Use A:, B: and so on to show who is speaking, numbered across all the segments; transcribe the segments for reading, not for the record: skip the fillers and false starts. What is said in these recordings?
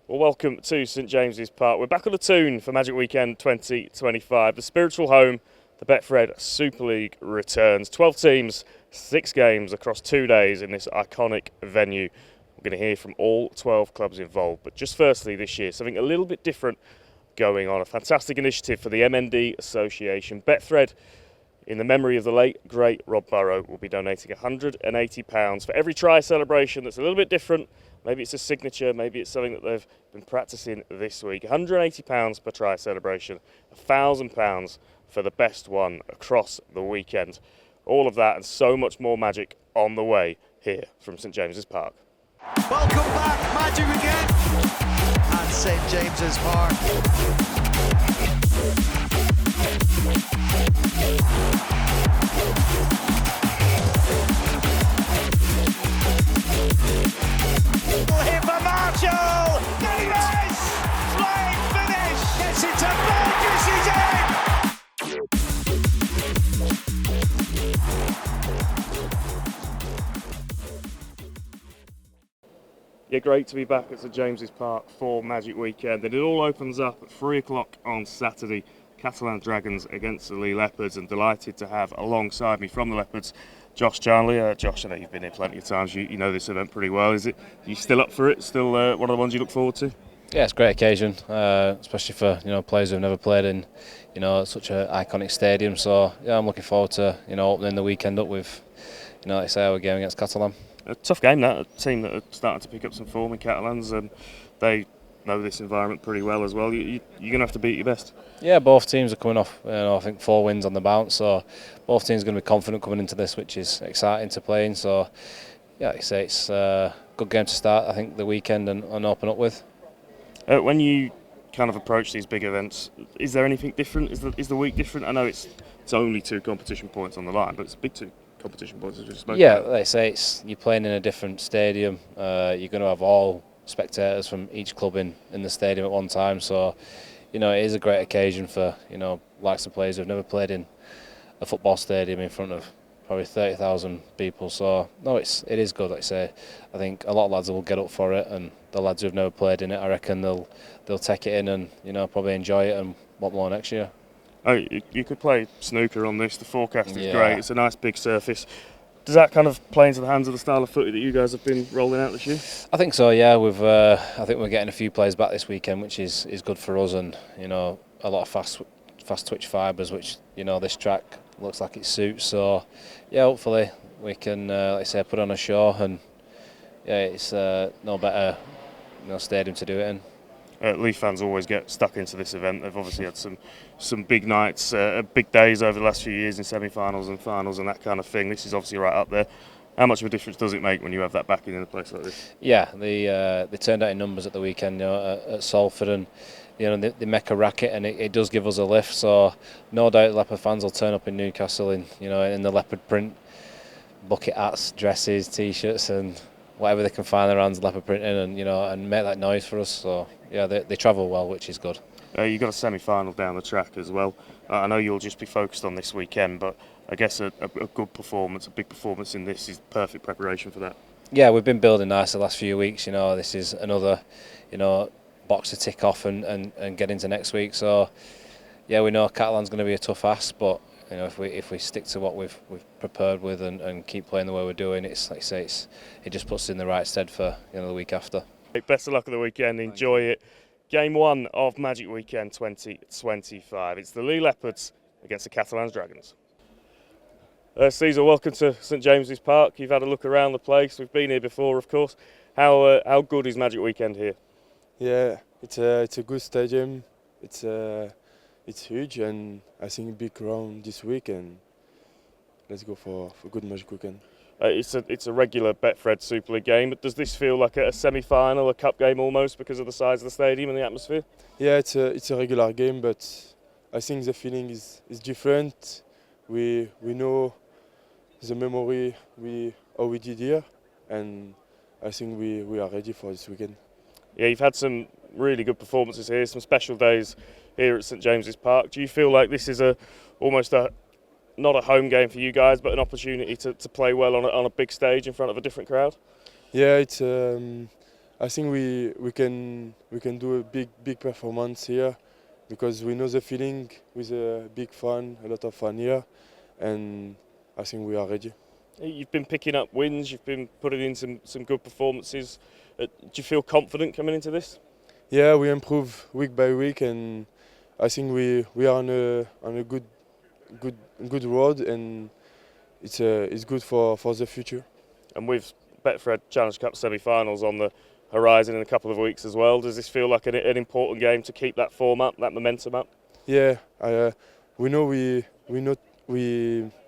A: Well, welcome to St James's Park. We're back on the tune for Magic Weekend 2025. The spiritual home, the Betfred Super League returns. 12 teams, 6 games across 2 days in this iconic venue. We're going to hear from all 12 clubs involved. But just firstly this year, something a little bit different going on. A fantastic initiative for the MND Association. Betfred, in the memory of the late, great Rob Burrow, will be donating £180 for every try celebration that's a little bit different. Maybe it's a signature, maybe it's something that they've been practicing this week. £180 per try celebration, £1,000 for the best one across the weekend. All of that and so much more magic on the way here from St James's Park.
B: Welcome back, Magic Weekend at St James's Park.
C: Hit for Marshall! Davis! Flying finish! Gets it to Burgess, he's in!
A: Yeah, great to be back at St James's Park for Magic Weekend. And it all opens up at 3 o'clock on Saturday. Catalan Dragons against the Leopards, and delighted to have alongside me from the Leopards Josh Charnley. Josh, I know you've been here plenty of times, you know this event pretty well. Are you still up for it? Still one of the ones you look forward to?
D: Yeah, it's a great occasion, especially for players who've never played in such an iconic stadium. So yeah, I'm looking forward to opening the weekend up with like I say, our game against Catalan.
A: A tough game, that. A team that are starting to pick up some form in Catalans, and they know this environment pretty well as well. You're going to have to beat your best.
D: Yeah, both teams are coming off, I think 4 wins on the bounce, so both teams are going to be confident coming into this, which is exciting to play in. So yeah, like I say, it's a good game to start, I think, the weekend and open up with.
A: When you kind of approach these big events, is there anything different? Is the week different? I know it's only 2 competition points on the line, but it's a big 2 competition points as we spoke
D: Yeah,
A: about.
D: like I say, you're playing in a different stadium. You're going to have all spectators from each club in the stadium at one time, so it is a great occasion for likes of players who've never played in a football stadium in front of probably 30,000 people. So no, it is good. Like I say, I think a lot of lads will get up for it, and the lads who've never played in it, I reckon they'll take it in and probably enjoy it and want more next year.
A: Oh, you could play snooker on this. The forecast is great. It's a nice big surface. Does that kind of play into the hands of the style of footy that you guys have been rolling out this year?
D: I think so. Yeah, I think we're getting a few players back this weekend, which is good for us, and a lot of fast twitch fibres, which this track looks like it suits. So yeah, hopefully we can, like I say, put on a show, and yeah, it's no better stadium to do it in.
A: Leaf fans always get stuck into this event. They've obviously had some big nights, big days over the last few years in semi-finals and finals and that kind of thing. This is obviously right up there. How much of a difference does it make when you have that backing in a place like this?
D: Yeah, they turned out in numbers at the weekend at Salford, and they make a racket, and it does give us a lift. So no doubt Leopard fans will turn up in Newcastle in the leopard print bucket hats, dresses, t-shirts, and whatever they can find their hands leopard print in, and make that noise for us. So yeah, they travel well, which is good.
A: You've got a semi-final down the track as well. I know you'll just be focused on this weekend, but I guess a good performance, a big performance in this is perfect preparation for that.
D: Yeah, we've been building nice the last few weeks. This is another box to tick off and get into next week. So yeah, we know Catalan's going to be a tough ask, but if we stick to what we've prepared with and keep playing the way we're doing, it's like I say, it just puts us in the right stead for the week after.
A: Best of luck at the weekend. Enjoy it. Game 1 of Magic Weekend 2025. It's the Leopards against the Catalan Dragons. Caesar, welcome to St James's Park. You've had a look around the place. We've been here before, of course. How good is Magic Weekend here?
E: Yeah, it's a good stadium. It's huge, and I think a big crowd this week, and let's go for good Magic Weekend.
A: It's a regular Betfred Super League game, but does this feel like a semi-final, a cup game almost, because of the size of the stadium and the atmosphere?
E: Yeah, it's a regular game, but I think the feeling is different. We know the memory how we did here, and I think we are ready for this weekend.
A: Yeah, you've had some really good performances here, some special days here at St James's Park. Do you feel like this is almost not a home game for you guys, but an opportunity to play well on a big stage in front of a different crowd?
E: Yeah, I think we can do a big performance here because we know the feeling with a a lot of fun here, and I think we are ready.
A: You've been picking up wins, you've been putting in some good performances. Do you feel confident coming into this?
E: Yeah, we improve week by week, and I think we are on a good road, and it's good for the future.
A: And with Betfred Challenge Cup semi-finals on the horizon in a couple of weeks as well, does this feel like an important game to keep that form up, that momentum up?
E: Yeah, we know we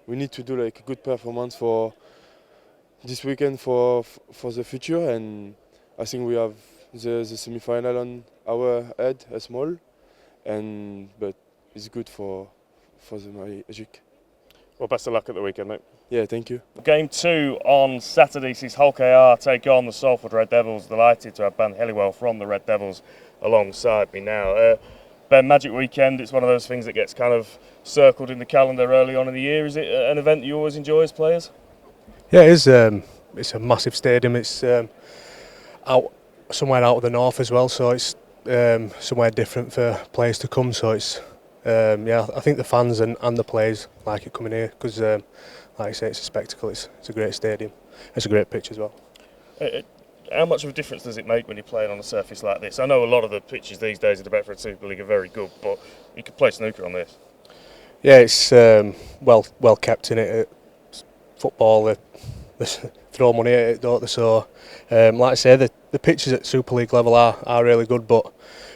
E: need to do like a good performance for this weekend for the future, and I think we have the semi-final on our head, a small, but it's good for the Magic.
A: Well, best of luck at the weekend, mate.
E: Yeah, thank you.
A: Game 2 on Saturday sees Hull KR take on the Salford Red Devils. Delighted to have Ben Helliwell from the Red Devils alongside me now. Ben, Magic Weekend, it's one of those things that gets kind of circled in the calendar early on in the year. Is it an event that you always enjoy as players?
F: Yeah, it is. It's a massive stadium. It's somewhere out of the north as well, so it's somewhere different for players to come. So it's I think the fans and the players like it coming here because, like I say, it's a spectacle. It's a great stadium. It's a great pitch as well.
A: How much of a difference does it make when you're playing on a surface like this? I know a lot of the pitches these days in the Betfred Super League are very good, but you could play snooker on this.
F: Yeah, it's well kept in it. Football, they throw money at it, don't they? So, like I say, the pitches at Super League level are really good, but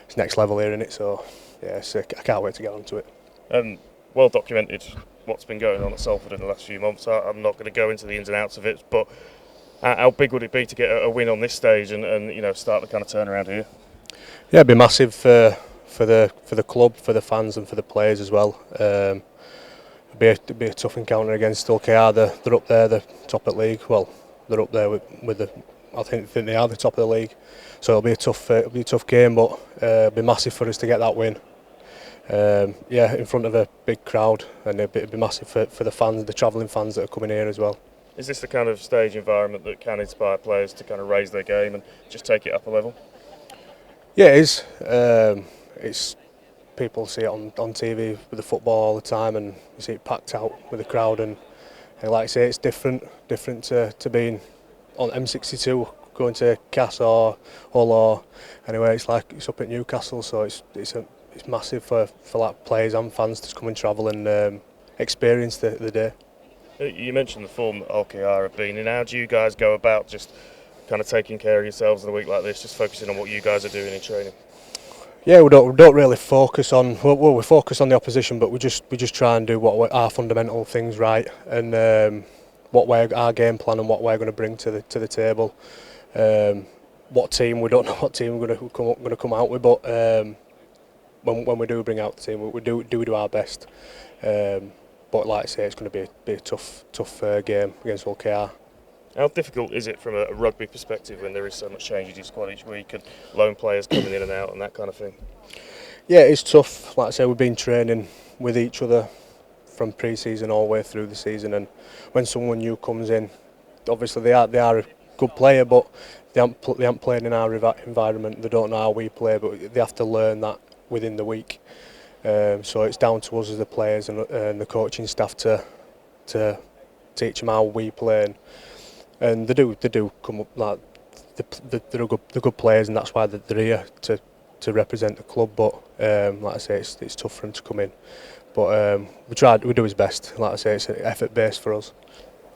F: it's next level here, isn't it? So, yeah, I can't wait to get onto it.
A: Well documented what's been going on at Salford in the last few months. I'm not going to go into the ins and outs of it, but how big would it be to get a win on this stage and start the kind of turnaround here?
F: Yeah, it'd be massive for the club, for the fans, and for the players as well. It'd be a tough encounter against Hull KR. They're up there, the top of the league. Well, they're up there with the. I think they are the top of the league. So it'll be a tough game, but it'll be massive for us to get that win. In front of a big crowd, and it'd be massive for the fans, the travelling fans that are coming here as well.
A: Is this the kind of stage environment that can inspire players to kind of raise their game and just take it up a level?
F: Yeah, it is. It's people see it on TV with the football all the time, and you see it packed out with the crowd. And like I say, it's different to being on M62, going to Cass or Hull or anyway. It's up at Newcastle, so it's massive for like players and fans to come and travel and experience the day.
A: You mentioned the form that Hull KR have been in. How do you guys go about just kind of taking care of yourselves in a week like this, just focusing on what you guys are doing in training?
F: Yeah, we don't really focus on. Well, we focus on the opposition, but we just try and do what our fundamental things right, and our game plan and what we're going to bring to the table. What team, we don't know what team we're going to come out with, but when we do bring out the team, we do our best. But like I say, it's going to be a tough game against Hull KR.
A: How difficult is it from a rugby perspective when there is so much change in your squad each week and lone players coming in and out and that kind of thing?
F: Yeah, it's tough. Like I say, we've been training with each other from pre-season all the way through the season, and when someone new comes in, obviously they are a good player, but they haven't played in our environment. They don't know how we play, but they have to learn that within the week. So it's down to us as the players and the coaching staff to teach them how we play. And they do come up like they're good players, and that's why they're here to represent the club. But like I say, it's tough for them to come in. But we do his best. Like I say, it's an effort based for us.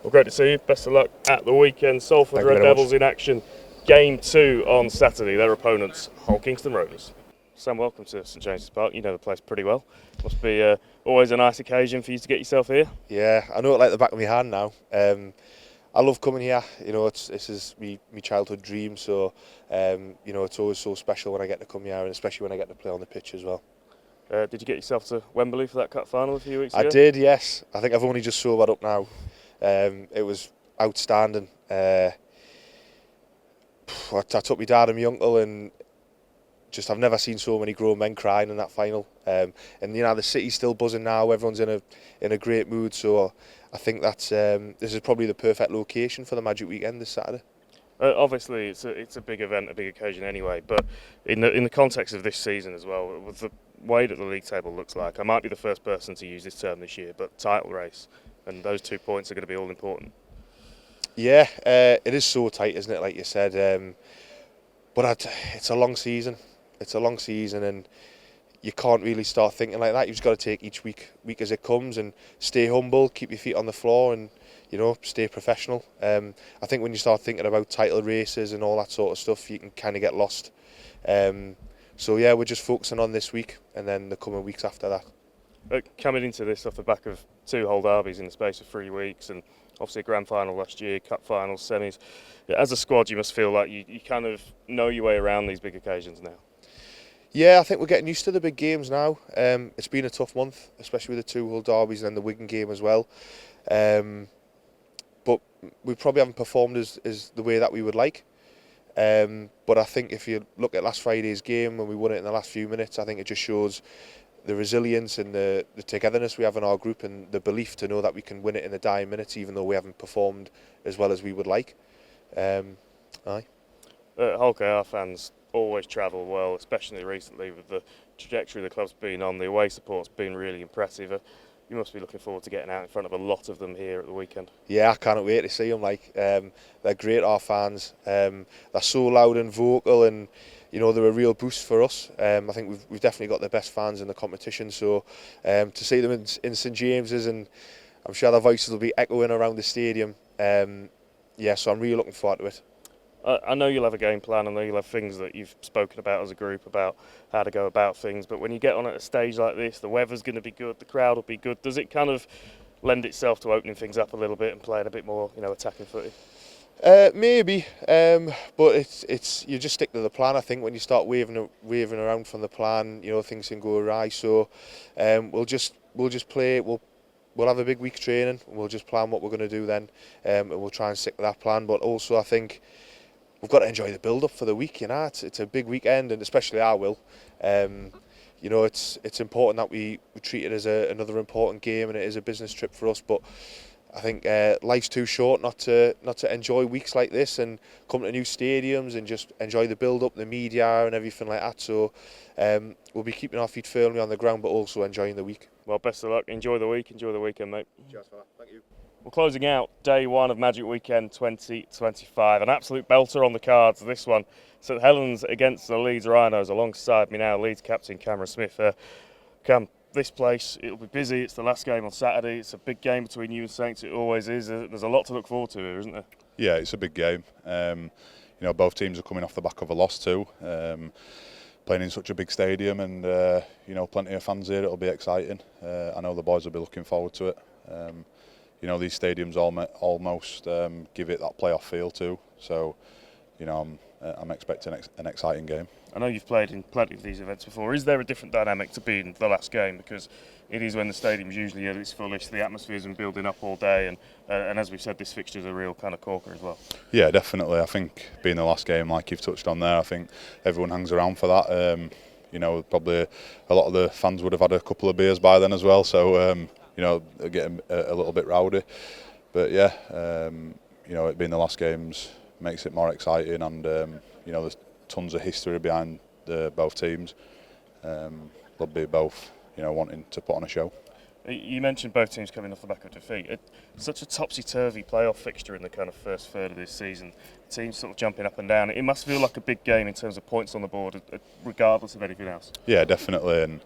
A: Well, great to see you. Best of luck at the weekend. Salford Red Devils in action. Game 2 on Saturday. Their opponents, Hull Kingston Rovers. Sam, welcome to St James's Park. You know the place pretty well. Must be always a nice occasion for you to get yourself here.
G: Yeah, I know it like the back of my hand now. I love coming here. This is my childhood dream. So, it's always so special when I get to come here, and especially when I get to play on the pitch as well.
A: Did you get yourself to Wembley for that cup final a few weeks ago?
G: I did, yes. I think I've only just sobered up now. It was outstanding. I took my dad and my uncle, and I've never seen so many grown men crying in that final. And the city's still buzzing now. Everyone's in a great mood. So I think that's this is probably the perfect location for the Magic Weekend this Saturday.
A: Obviously, it's a big event, a big occasion anyway. But in the context of this season as well, with the way that the league table looks like, I might be the first person to use this term this year, but title race, and those 2 points are going to be all important.
G: Yeah, it is so tight, isn't it? Like you said, but it's a long season. It's a long season, and you can't really start thinking like that. You've just got to take each week as it comes and stay humble, keep your feet on the floor, and stay professional. I think when you start thinking about title races and all that sort of stuff, you can kind of get lost. So yeah, we're just focusing on this week and then the coming weeks after that.
A: Coming into this off the back of 2 whole derbies in the space of 3 weeks, and obviously a grand final last year, cup finals, semis. As a squad, you must feel like you kind of know your way around these big occasions now.
G: Yeah, I think we're getting used to the big games now. It's been a tough month, especially with the 2 whole derbies and then the Wigan game as well. But we probably haven't performed as the way that we would like. But I think if you look at last Friday's game when we won it in the last few minutes, I think it just shows the resilience and the togetherness we have in our group and the belief to know that we can win it in the dying minutes, even though we haven't performed as well as we would like.
A: Hull KR fans always travel well, especially recently with the trajectory the club's been on. The away support's been really impressive. You must be looking forward to getting out in front of a lot of them here at the weekend.
G: Yeah, I can't wait to see them. They're great, our fans. They're so loud and vocal, and they're a real boost for us. I think we've definitely got the best fans in the competition. So to see them in St James's, and I'm sure their voices will be echoing around the stadium. So I'm really looking forward to it.
A: I know you'll have a game plan. I know you'll have things that you've spoken about as a group about how to go about things. But when you get on at a stage like this, the weather's going to be good, the crowd will be good. Does it kind of lend itself to opening things up a little bit and playing a bit more, attacking footy?
G: Maybe, but it's you just stick to the plan. I think when you start waving around from the plan, things can go awry. So we'll just play. We'll have a big week training. We'll just plan what we're going to do then, and we'll try and stick to that plan. But also, I think we've got to enjoy the build-up for the week. It's a big weekend, and especially I will. It's important that we treat it as another important game, and it is a business trip for us. But I think life's too short not to enjoy weeks like this and come to new stadiums and just enjoy the build-up, the media, and everything like that. So we'll be keeping our feet firmly on the ground, but also enjoying the week.
A: Well, best of luck. Enjoy the week. Enjoy the weekend, mate.
G: Cheers for that. Thank you.
A: We're closing out day 1 of Magic Weekend 2025. An absolute belter on the cards, this one. St Helens against the Leeds Rhinos. Alongside me now, Leeds captain Cameron Smith. Cam, this place, it'll be busy. It's the last game on Saturday. It's a big game between you and Saints. It always is. There's a lot to look forward to here, isn't there?
H: Yeah, it's a big game. Both teams are coming off the back of a loss too. Playing in such a big stadium and, plenty of fans here. It'll be exciting. I know the boys will be looking forward to it. These stadiums almost give it that playoff feel too. So, I'm expecting an exciting game.
A: I know you've played in plenty of these events before. Is there a different dynamic to being the last game? Because it is when the stadium's usually at its fullest, the atmosphere's been building up all day, and as we've said, this fixture's a real kind of corker as well. Yeah,
H: definitely. I think being the last game, like you've touched on there, I think everyone hangs around for that. Probably a lot of the fans would have had a couple of beers by then as well, so getting a little bit rowdy. But yeah, it being the last games makes it more exciting, and there's tons of history behind both teams. They'll be both, wanting to put on a show.
A: You mentioned both teams coming off the back of defeat. It's such a topsy-turvy playoff fixture in the kind of first third of this season. Teams sort of jumping up and down. It must feel like a big game in terms of points on the board, regardless of anything else.
H: Yeah, definitely. And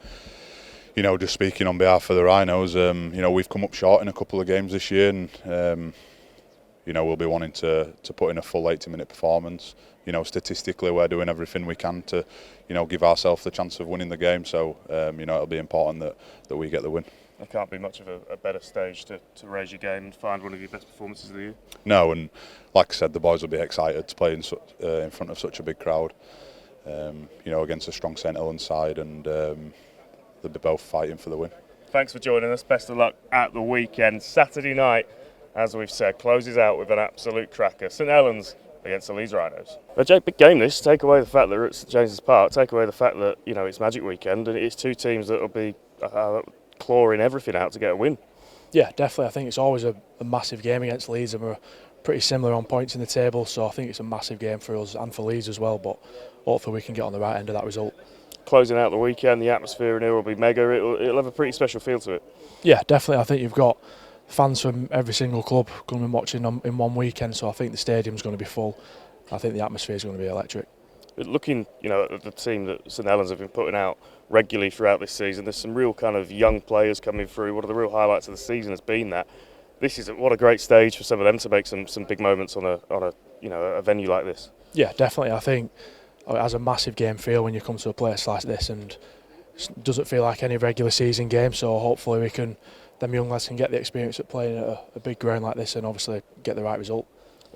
H: just speaking on behalf of the Rhinos, we've come up short in a couple of games this year, and we'll be wanting to put in a full 80-minute performance. Statistically, we're doing everything we can to, give ourselves the chance of winning the game. So, it'll be important that we get the win.
A: There can't be much of a better stage to raise your game and find one of your best performances of the year.
H: No, and like I said, the boys will be excited to play in front of such a big crowd. Against a strong St Helens side, and they'll be both fighting for the win. Thanks
A: for joining us. Best of luck at the weekend. Saturday night, as we've said, closes out with an absolute cracker. St Helens against the Leeds Rhinos. Jake, big game this. Take away the fact that we're at St James's Park. Take away the fact that it's Magic Weekend, and it's two teams that will be clawing everything out to get a win.
I: Yeah, definitely. I think it's always a massive game against Leeds, and we're pretty similar on points in the table, so I think it's a massive game for us and for Leeds as well, but hopefully we can get on the right end of that result.
A: Closing out the weekend, the atmosphere in here will be mega. It'll have a pretty special feel to it.
I: Yeah, definitely. I think you've got fans from every single club going to be watching in one weekend, so I think the stadium's going to be full. I think the atmosphere is going to be electric.
A: Looking, at the team that St Helens have been putting out regularly throughout this season, there's some real kind of young players coming through. One of the real highlights of the season has been that. This is what a great stage for some of them to make some big moments on a venue like this.
I: Yeah, definitely. I think it has a massive game feel when you come to a place like this, and it doesn't feel like any regular season game. So hopefully them young lads can get the experience of playing at a big ground like this, and obviously get the right result.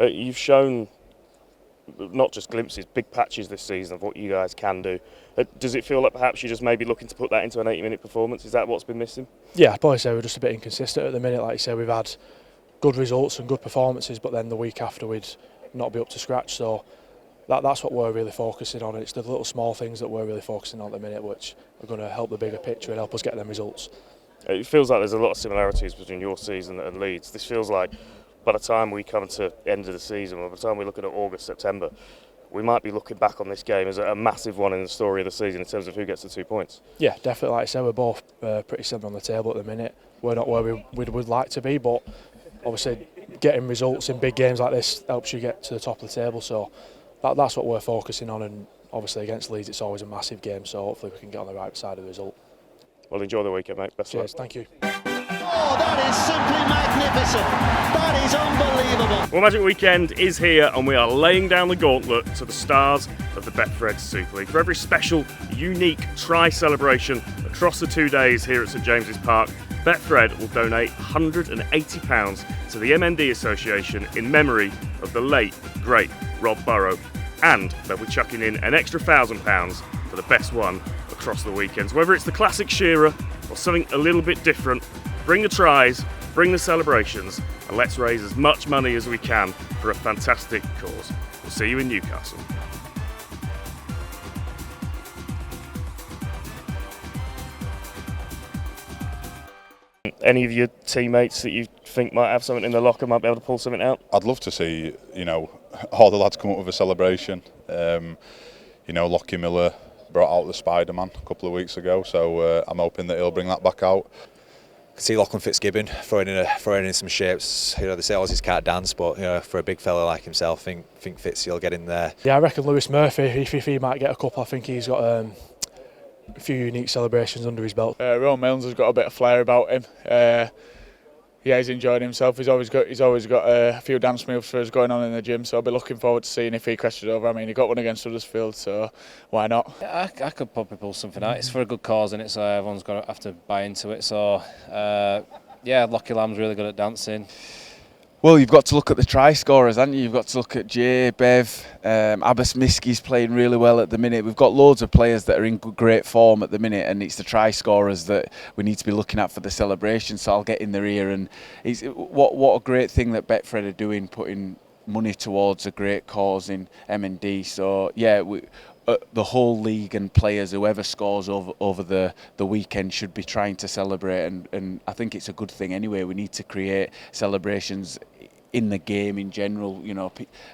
A: You've shown not just glimpses, big patches this season of what you guys can do. Does it feel like perhaps you're just maybe looking to put that into an 80-minute performance? Is that what's been missing?
I: Yeah, I'd probably say we're just a bit inconsistent at the minute. Like you said, we've had good results and good performances, but then the week after we'd not be up to scratch. So that's what we're really focusing on. It's the little small things that we're really focusing on at the minute, which are going to help the bigger picture and help us get them results.
A: It feels like there's a lot of similarities between your season and Leeds. This feels like by the time we come to the end of the season, or by the time we're looking at August, September, we might be looking back on this game as a massive one in the story of the season in terms of who gets the 2 points.
I: Yeah, definitely. Like I said, we're both pretty similar on the table at the minute. We're not where we would like to be, but obviously getting results in big games like this helps you get to the top of the table. So that's what we're focusing on, and obviously against Leeds it's always a massive game, so hopefully we can get on the right side of the result.
A: Well, enjoy the weekend, mate. Best of luck.
I: Cheers, thank you.
B: Oh, that is simply magnificent. That is unbelievable.
A: Well, Magic Weekend is here, and we are laying down the gauntlet to the stars of the Betfred Super League. For every special, unique try celebration across the 2 days here at St James's Park, Betfred will donate £180 to the MND Association in memory of the late, great Rob Burrow. And they'll be chucking in an extra £1,000 for the best one across the weekends. Whether it's the classic Shearer or something a little bit different, bring the tries, bring the celebrations, and let's raise as much money as we can for a fantastic cause. We'll see you in Newcastle. Any of your teammates that you think might have something in the locker might be able to pull something out?
H: I'd love to see, all the lads come up with a celebration. Lockie Miller brought out the Spider-Man a couple of weeks ago, so I'm hoping that he'll bring that back out.
J: I can see Lachlan Fitzgibbon throwing in some shapes. They say Aussies can't dance, but for a big fella like himself, I think Fitzy will get in there.
I: Yeah, I reckon Lewis Murphy, if he might get a couple, I think he's got a few unique celebrations under his belt.
K: Ron Milnes has got a bit of flair about him. He's enjoyed himself. He's always got a few dance moves for us going on in the gym. So I'll be looking forward to seeing if he crashes over. I mean, he got one against Huddersfield, so why not?
D: Yeah, I could probably pull something out. It's for a good cause, and it's everyone's got to have to buy into it. So Lockie Lamb's really good at dancing.
L: Well, you've got to look at the try scorers, haven't you? You've got to look at Jay, Bev, Abbas Miski's playing really well at the minute. We've got loads of players that are in great form at the minute, and it's the try scorers that we need to be looking at for the celebration. So I'll get in their ear, and what a great thing that Betfred are doing, putting money towards a great cause in M&D. So yeah, the whole league and players, whoever scores over the weekend, should be trying to celebrate, and I think it's a good thing anyway. We need to create celebrations in the game in general.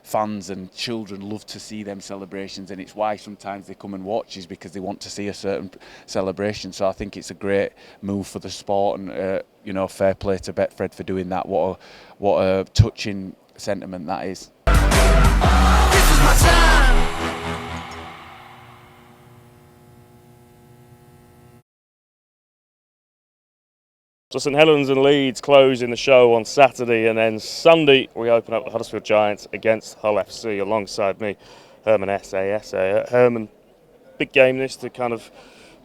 L: Fans and children love to see them celebrations, and it's why sometimes they come and watch, is because they want to see a certain celebration. So I think it's a great move for the sport, and fair play to Betfred for doing that. What a touching sentiment that is.
B: This is my time.
A: So St Helens and Leeds close in the show on Saturday, and then Sunday we open up the Huddersfield Giants against Hull FC. Alongside me, Herman S.A.S.A. Herman, big game this to kind of,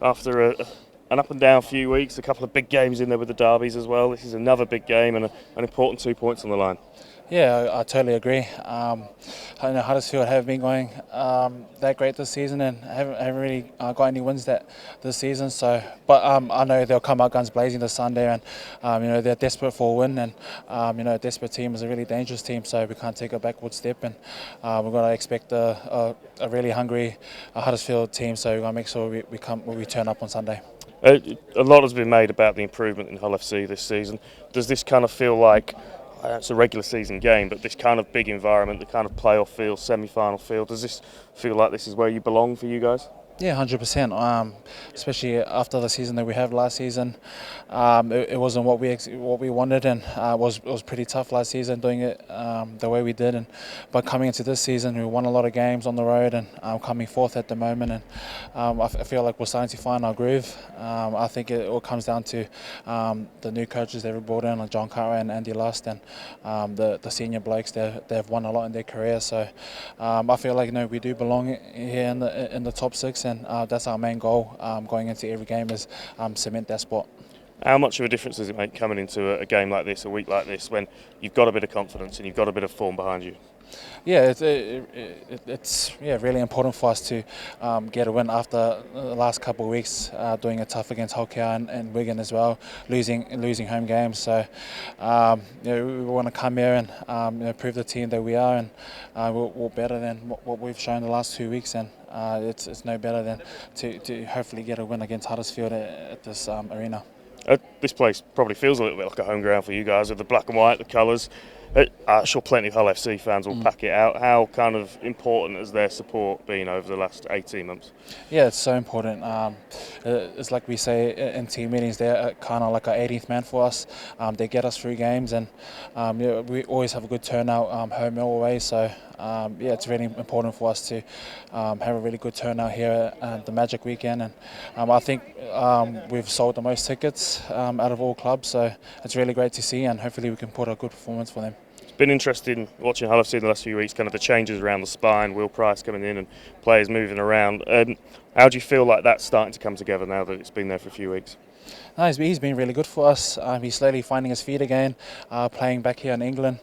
A: after an up and down few weeks, a couple of big games in there with the derbies as well. This is another big game and an important 2 points on the line.
M: Yeah, I totally agree. I know Huddersfield have been going they're great this season, and haven't really got any wins this season. So, but I know they'll come out guns blazing this Sunday, and they're desperate for a win, and a desperate team is a really dangerous team. So we can't take a backward step, and we're going to expect a really hungry Huddersfield team. So we're going to make sure we turn up on Sunday. A
A: lot has been made about the improvement in Hull FC this season. Does this kind of feel like, it's a regular season game, but this kind of big environment, the kind of playoff feel, semi-final feel, does this feel like this is where you belong for you guys?
M: Yeah, 100%. Especially after the season that we had last season, it wasn't what we wanted, and it was pretty tough last season doing it the way we did. But coming into this season, we won a lot of games on the road, and coming fourth at the moment. And I feel like we're starting to find our groove. I think it all comes down to the new coaches that we brought in, like John Cartwright and Andy Lust, and the senior blokes. They've won a lot in their career, so I feel like we do belong here in the top six. And that's our main goal going into every game is cement that spot.
A: How much of a difference does it make coming into a game like this, a week like this, when you've got a bit of confidence and you've got a bit of form behind you?
M: Yeah, it's really important for us to get a win after the last couple of weeks doing it tough against Hokia and Wigan as well, losing home games. So we want to come here and prove the team that we are, and we're better than what we've shown the last 2 weeks, and it's no better than to hopefully get a win against Huddersfield at this arena.
A: This place probably feels a little bit like a home ground for you guys with the black and white, the colours. I'm sure plenty of Hull FC fans will pack it out. How kind of important has their support been over the last 18 months?
M: Yeah, it's so important. It's like we say in team meetings, they're kind of like our 18th man for us. They get us through games, and we always have a good turnout home and away. So it's really important for us to have a really good turnout here at the Magic weekend. And I think we've sold the most tickets out of all clubs, so it's really great to see, and hopefully we can put a good performance for them.
A: Been interesting watching Hull FC in the last few weeks, kind of the changes around the spine, Will Price coming in and players moving around. How do you feel like that's starting to come together now that it's been there for a few weeks?
M: No, he's been really good for us. He's slowly finding his feet again, playing back here in England.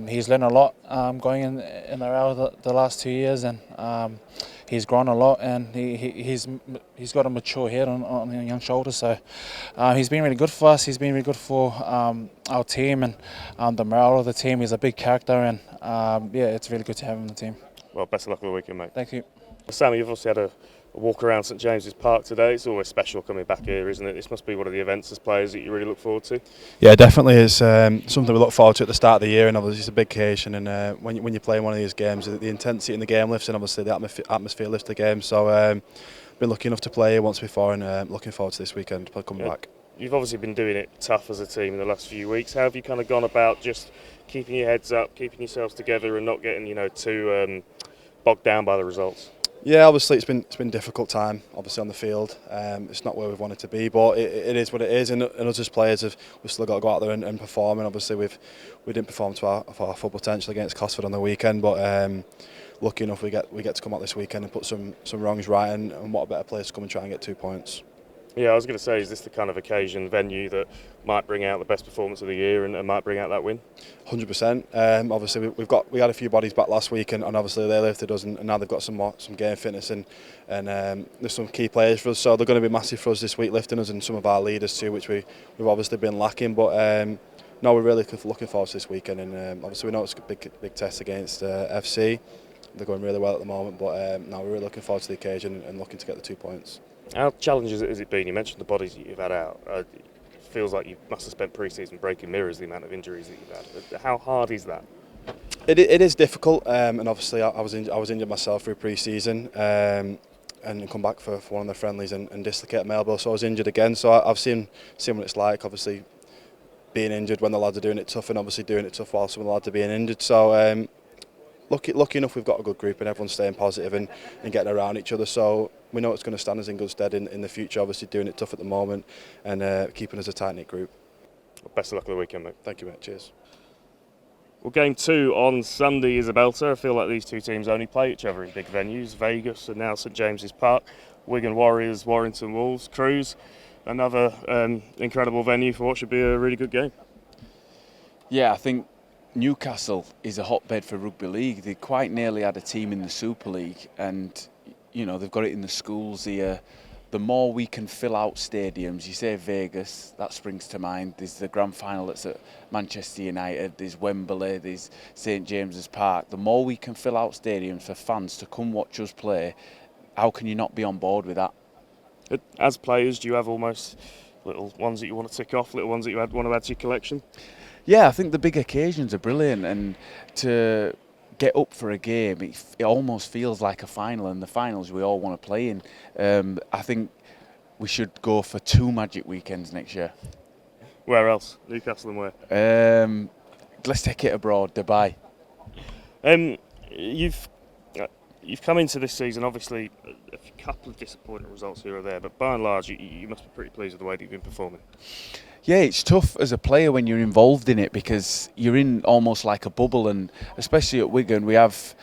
M: He's learned a lot going in the RL the last 2 years, and he's grown a lot, and he's got a mature head on young shoulders. So he's been really good for us. He's been really good for our team and the morale of the team. He's a big character, and it's really good to have him on the team.
A: Well, best of luck on the weekend, mate.
M: Thank you.
A: Sammy, you've obviously had a walk around St James's Park today. It's always special coming back here, isn't it? This must be one of the events as players that you really look forward to.
N: Yeah, definitely is something we look forward to at the start of the year, and obviously it's a big occasion. And when you play one of these games, the intensity in the game lifts, and obviously the atmosphere lifts the game. So been lucky enough to play here once before, and looking forward to this weekend coming back.
A: You've obviously been doing it tough as a team in the last few weeks. How have you kind of gone about just keeping your heads up, keeping yourselves together, and not getting too bogged down by the results?
N: Yeah, obviously it's been a difficult time, obviously on the field. It's not where we've wanted to be, but it is what it is. And us as players, we've still got to go out there and perform. And obviously we didn't perform to our full potential against Cosford on the weekend. But lucky enough, we get to come out this weekend and put some wrongs right. And what a better place to come and try and get 2 points.
A: Yeah, I was going to say, is this the kind of occasion, venue that might bring out the best performance of the year and might bring out that win?
N: 100%. Obviously, we had a few bodies back last week, and obviously they lifted us, and now they've got some game fitness, and there's some key players for us, so they're going to be massive for us this week, lifting us, and some of our leaders too, which we've obviously been lacking. But no, we're really looking forward to this weekend, and obviously we know it's a big test against FC. They're going really well at the moment, but no, we're really looking forward to the occasion and looking to get the 2 points.
A: How challenging has it been? You mentioned the bodies that you've had out. It feels like you must have spent pre-season breaking mirrors, the amount of injuries that you've had. How hard is that?
N: It is difficult, and obviously I was injured myself through pre-season, and come back for one of the friendlies and dislocated my elbow, so I was injured again. So I've seen what it's like, obviously being injured when the lads are doing it tough, and obviously doing it tough while some of the lads are being injured. So lucky enough we've got a good group, and everyone's staying positive and getting around each other. So we know it's going to stand us in good stead in the future, obviously doing it tough at the moment and keeping us a tight-knit group.
A: Best of luck on the weekend, mate.
N: Thank you, mate. Cheers.
A: Well, game 2 on Sunday is a belter. I feel like these two teams only play each other in big venues, Vegas and now St James's Park. Wigan Warriors, Warrington Wolves, Crews, another incredible venue for what should be a really good game.
L: Yeah, I think Newcastle is a hotbed for rugby league. They quite nearly had a team in the Super League, and they've got it in the schools here. The more we can fill out stadiums, you say Vegas, that springs to mind. There's the grand final that's at Manchester United, there's Wembley, there's St James's Park. The more we can fill out stadiums for fans to come watch us play, how can you not be on board with that?
A: As players, do you have almost little ones that you want to tick off, little ones that you want to add to your collection?
L: Yeah, I think the big occasions are brilliant, and to get up for a game, it almost feels like a final, and the finals we all want to play in. I think we should go for 2 Magic weekends next year.
A: Where else? Newcastle and where?
L: Let's take it abroad, Dubai.
A: You've come into this season, obviously, a couple of disappointing results here or there, but by and large, you must be pretty pleased with the way that you've been performing.
L: Yeah, it's tough as a player when you're involved in it because you're in almost like a bubble, and especially at Wigan, we have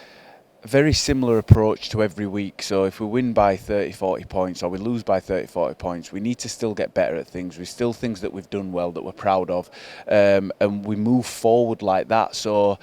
L: a very similar approach to every week. So if we win by 30, 40 points or we lose by 30, 40 points, we need to still get better at things. There's still things that we've done well that we're proud of, and we move forward like that. So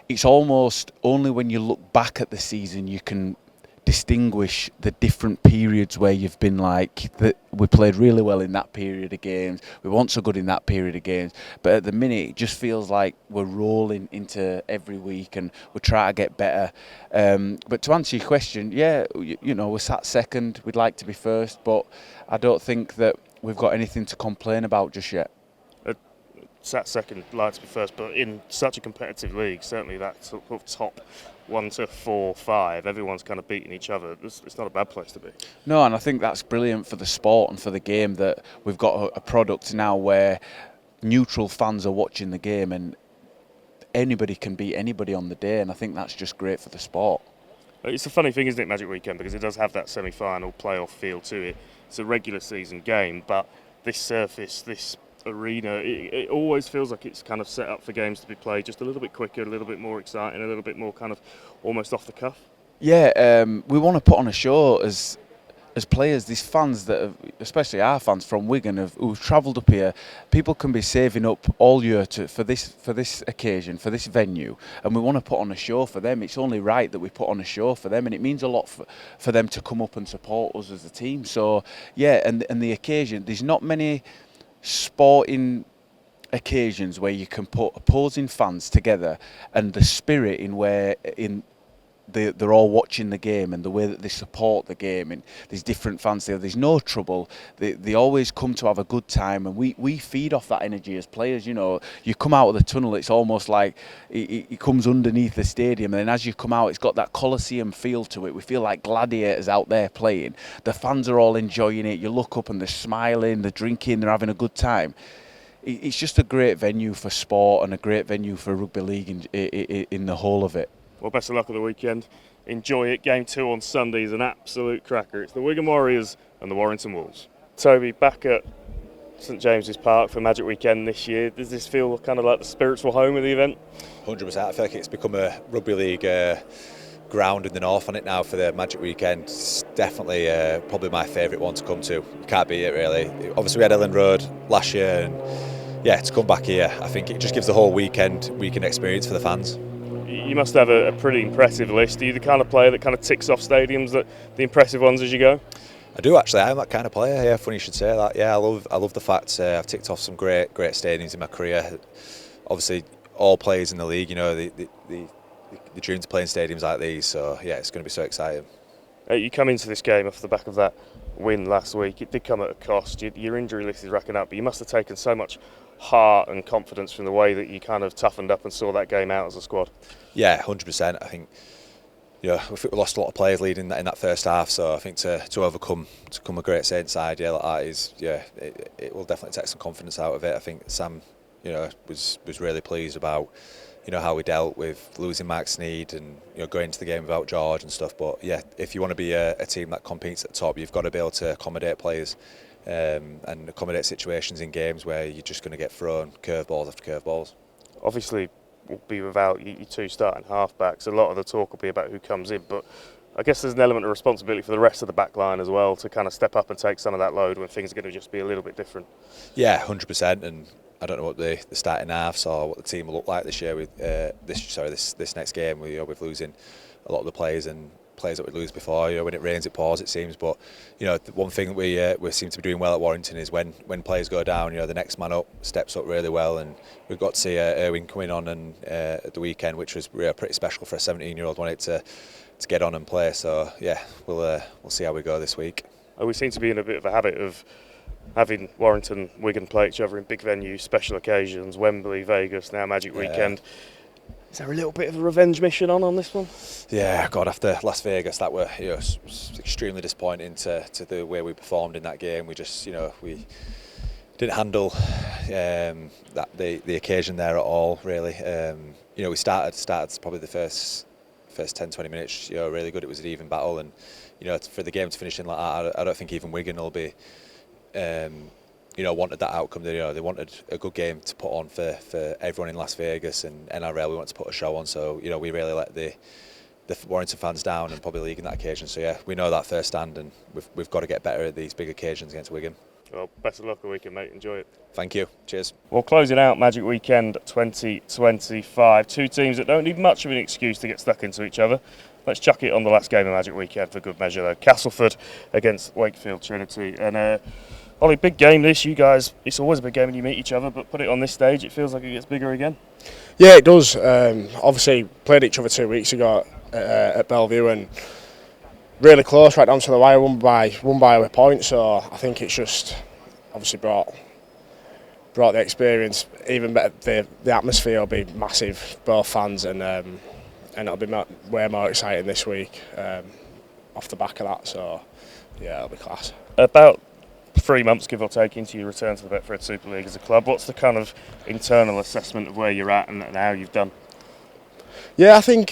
L: it's almost only when you look back at the season you can distinguish the different periods where you've been like that. We played really well in that period of games, we weren't so good in that period of games, but at the minute it just feels like we're rolling into every week and we try to get better. But to answer your question, yeah, you know, we're sat second, we'd like to be first, but I don't think that we've got anything to complain about just yet.
A: Sat second, like to be first, but in such a competitive league, certainly that sort of top 1 to 4, 5, everyone's kind of beating each other. It's not a bad place to be.
L: No, and I think that's brilliant for the sport and for the game that we've got a product now where neutral fans are watching the game and anybody can beat anybody on the day, and I think that's just great for the sport.
A: It's a funny thing, isn't it, Magic Weekend, because it does have that semi-final playoff feel to it. It's a regular season game, but this surface, this arena, it always feels like it's kind of set up for games to be played just a little bit quicker, a little bit more exciting, a little bit more kind of almost off the cuff.
L: Yeah, we want to put on a show as players. These fans that have, especially our fans from Wigan, who've travelled up here, people can be saving up all year for this occasion, for this venue, and we want to put on a show for them. It's only right that we put on a show for them, and it means a lot for them to come up and support us as a team. So yeah, and the occasion, there's not many sporting occasions where you can put opposing fans together and the spirit they're all watching the game and the way that they support the game, and there's different fans there. There's no trouble. They always come to have a good time, and we feed off that energy as players. You know, you come out of the tunnel, it's almost like it comes underneath the stadium, and then as you come out, it's got that Coliseum feel to it. We feel like gladiators out there playing. The fans are all enjoying it. You look up and they're smiling, they're drinking, they're having a good time. It's just a great venue for sport and a great venue for rugby league in the whole of it.
A: Well, best of luck on the weekend. Enjoy it. Game 2 on Sunday is an absolute cracker. It's the Wigan Warriors and the Warrington Wolves. Toby, back at St James's Park for Magic Weekend this year. Does this feel kind of like the spiritual home of the event?
J: 100%. I feel like it's become a rugby league ground in the north on it now for the Magic Weekend. It's definitely probably my favourite one to come to. You can't beat it really. Obviously we had Ellen Road last year, and yeah, to come back here, I think it just gives the whole weekend experience for the fans.
A: You must have a pretty impressive list. Are you the kind of player that kind of ticks off stadiums, the impressive ones as you go?
J: I do actually. I'm that kind of player. Yeah, funny you should say that. Yeah, I love the fact I've ticked off some great stadiums in my career. Obviously, all players in the league, you know, the dream to play in stadiums like these. So yeah, it's going to be so exciting.
A: You come into this game off the back of that win last week. It did come at a cost. Your injury list is racking up, but you must have taken so much heart and confidence from the way that you kind of toughened up and saw that game out as a squad.
J: Yeah, 100%. I think, you know, we lost a lot of players leading in that first half, so I think to overcome a great Saints side, yeah, like that is, yeah, it will definitely take some confidence out of it. I think Sam, you know, was really pleased about, you know, how we dealt with losing Mark Sneed and, you know, going into the game without George and stuff. But yeah, if you want to be a team that competes at the top, you've got to be able to accommodate players and accommodate situations in games where you're just going to get thrown curveballs after curveballs.
A: Obviously, we'll be without your 2 starting halfbacks. A lot of the talk will be about who comes in, but I guess there's an element of responsibility for the rest of the back line as well to kind of step up and take some of that load when things are going to just be a little bit different.
J: Yeah, 100%. And I don't know what the starting halves or what the team will look like this year with this next game. With losing a lot of the players and players that we lose before. You know, when it rains, it pours, it seems. But you know, the one thing that we seem to be doing well at Warrington is when players go down, you know, the next man up steps up really well, and we've got to see Irwin coming on and at the weekend, which was really pretty special for a 17-year-old. Wanted to get on and play. So yeah, we'll see how we go this week.
A: We seem to be in a bit of a habit of having Warrington, Wigan play each other in big venues, special occasions, Wembley, Vegas, now Magic Weekend. Is there a little bit of a revenge mission on this one?
J: Yeah, God, after Las Vegas, that were extremely disappointing to the way we performed in that game. We just, we didn't handle the occasion there at all, really. We started probably the first 10-20 minutes, really good. It was an even battle, and for the game to finish in like that, I don't think even Wigan will be, wanted that outcome. They wanted a good game to put on for everyone in Las Vegas, and NRL, we wanted to put a show on. So we really let the Warrington fans down, and probably league in that occasion. So yeah, we know that firsthand, and we've got to get better at these big occasions against Wigan.
A: Well, best of luck all weekend, mate. Enjoy it.
J: Thank you. Cheers.
A: Well, closing out Magic Weekend 2025. Two teams that don't need much of an excuse to get stuck into each other. Let's chuck it on the last game of Magic Weekend for good measure, though. Castleford against Wakefield Trinity. And Ollie, big game this. You guys, it's always a big game when you meet each other, but put it on this stage, it feels like it gets bigger again.
F: Yeah, it does. Obviously, played each other 2 weeks ago at Bellevue, and really close, right down to the wire, won by a point. So I think it's just obviously brought the experience even better. The atmosphere will be massive, both fans, and it'll be way more exciting this week off the back of that. So yeah, it'll be class. About
A: 3 months, give or take, into your return to the Betfred Super League as a club. What's the kind of internal assessment of where you're at and how you've done?
F: Yeah, I think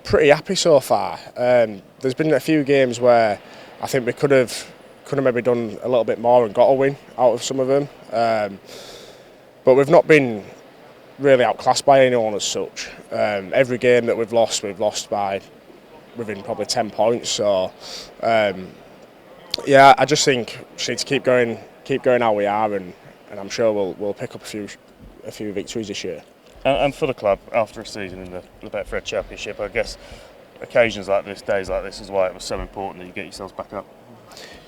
F: pretty happy so far. There's been a few games where I think we could have maybe done a little bit more and got a win out of some of them. But we've not been really outclassed by anyone as such. Every game that we've lost by within probably 10 points. So yeah, I just think we just need to keep going how we are, and I'm sure we'll pick up a few victories this year.
A: And for the club, after a season in the Betfred Championship, I guess occasions like this, days like this, is why it was so important that you get yourselves back up.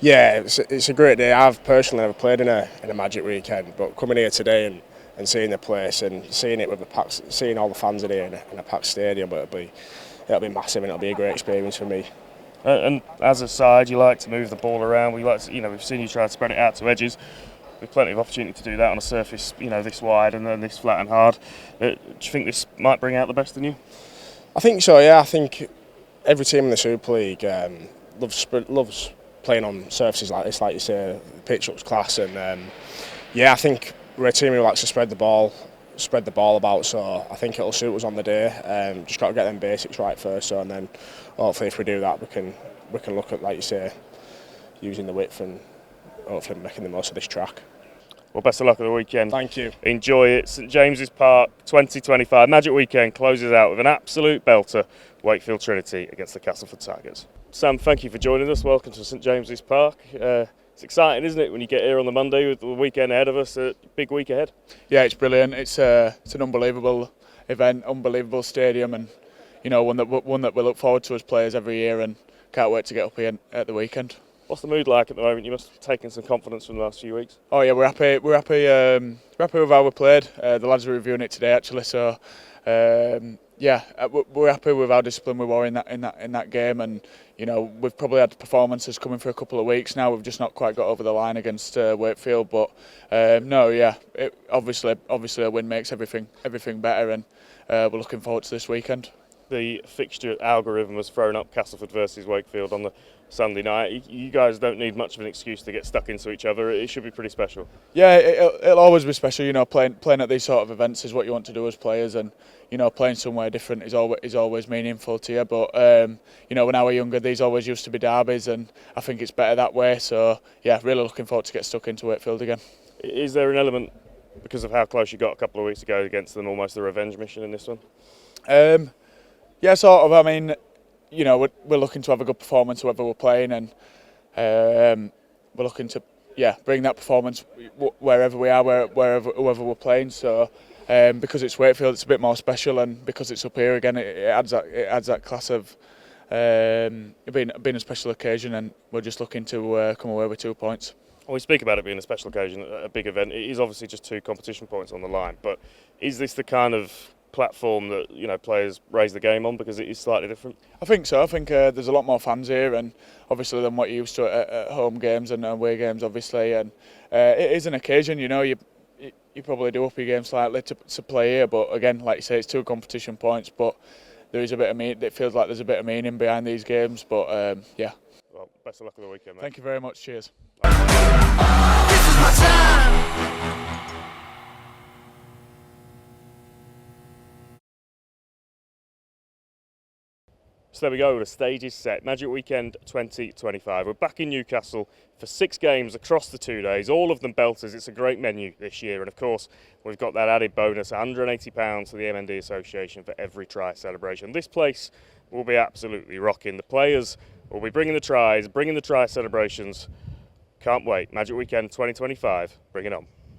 F: Yeah, it's a great day. I've personally never played in a Magic Weekend, but coming here today and seeing the place and seeing it with seeing all the fans in here in a packed stadium, it'll be massive, and it'll be a great experience for me.
A: And as a side, you like to move the ball around. We like to, we've seen you try to spread it out to edges. With plenty of opportunity to do that on a surface, this wide and then this flat and hard. Do you think this might bring out the best in you?
F: I think so. Yeah, I think every team in the Super League loves playing on surfaces like this. Like you say, the pitch looks class, and I think we're a team who likes to spread the ball about. So I think it'll suit us on the day. Just got to get them basics right first. So, and then hopefully, if we do that, we can look at, like you say, using the width and hopefully making the most of this track.
A: Well, best of luck at the weekend.
F: Thank you.
A: Enjoy it. St James's Park 2025 Magic Weekend closes out with an absolute belter. Wakefield Trinity against the Castleford Tigers. Sam, thank you for joining us. Welcome to St James's Park. It's exciting, isn't it, when you get here on the Monday with the weekend ahead of us, a big week ahead?
K: Yeah, it's brilliant. It's an unbelievable event, unbelievable stadium, and one that we look forward to as players every year, and can't wait to get up here at the weekend.
A: What's the mood like at the moment? You must have taken some confidence from the last few weeks.
K: Oh yeah, we're happy. We're happy with how we played. The lads are reviewing it today actually. So we're happy with how disciplined we were in that game. And we've probably had performances coming for a couple of weeks now. We've just not quite got over the line against Wakefield. But obviously a win makes everything better, and we're looking forward to this weekend.
A: The fixture algorithm was thrown up, Castleford versus Wakefield, on the Sunday night. You guys don't need much of an excuse to get stuck into each other. It should be pretty special.
K: Yeah, it'll always be special. Playing at these sort of events is what you want to do as players, and playing somewhere different is always meaningful to you. But when I were younger, these always used to be derbies, and I think it's better that way. So yeah, really looking forward to get stuck into Wakefield again.
A: Is there an element, because of how close you got a couple of weeks ago against them, almost a revenge mission in this one?
K: Yeah, sort of. I mean, we're looking to have a good performance whoever we're playing, and we're looking to bring that performance wherever we are, whoever we're playing. So because it's Wakefield, it's a bit more special, and because it's up here again, it adds that class of being a special occasion, and we're just looking to come away with 2 points.
A: Well, we speak about it being a special occasion, a big event. It is obviously just 2 competition points on the line, but is this the kind of platform that players raise the game on because it is slightly different?
K: I think so. I think there's a lot more fans here, and obviously than what you're used to at home games and away games, obviously. And it is an occasion, you probably do up your game slightly to play here, but again, like you say, it's 2 competition points, but there is a bit of it feels like there's a bit of meaning behind these games, but yeah.
A: Well, best of luck on the weekend, mate.
K: Thank you very much. Cheers.
A: So there we go, the stage is set. Magic Weekend 2025. We're back in Newcastle for 6 games across the 2 days, all of them belters. It's a great menu this year, and of course we've got that added bonus, £180 to the MND Association for every try celebration. This place will be absolutely rocking. The players will be bringing the tries, bringing the try celebrations. Can't wait. Magic Weekend 2025, bring it on.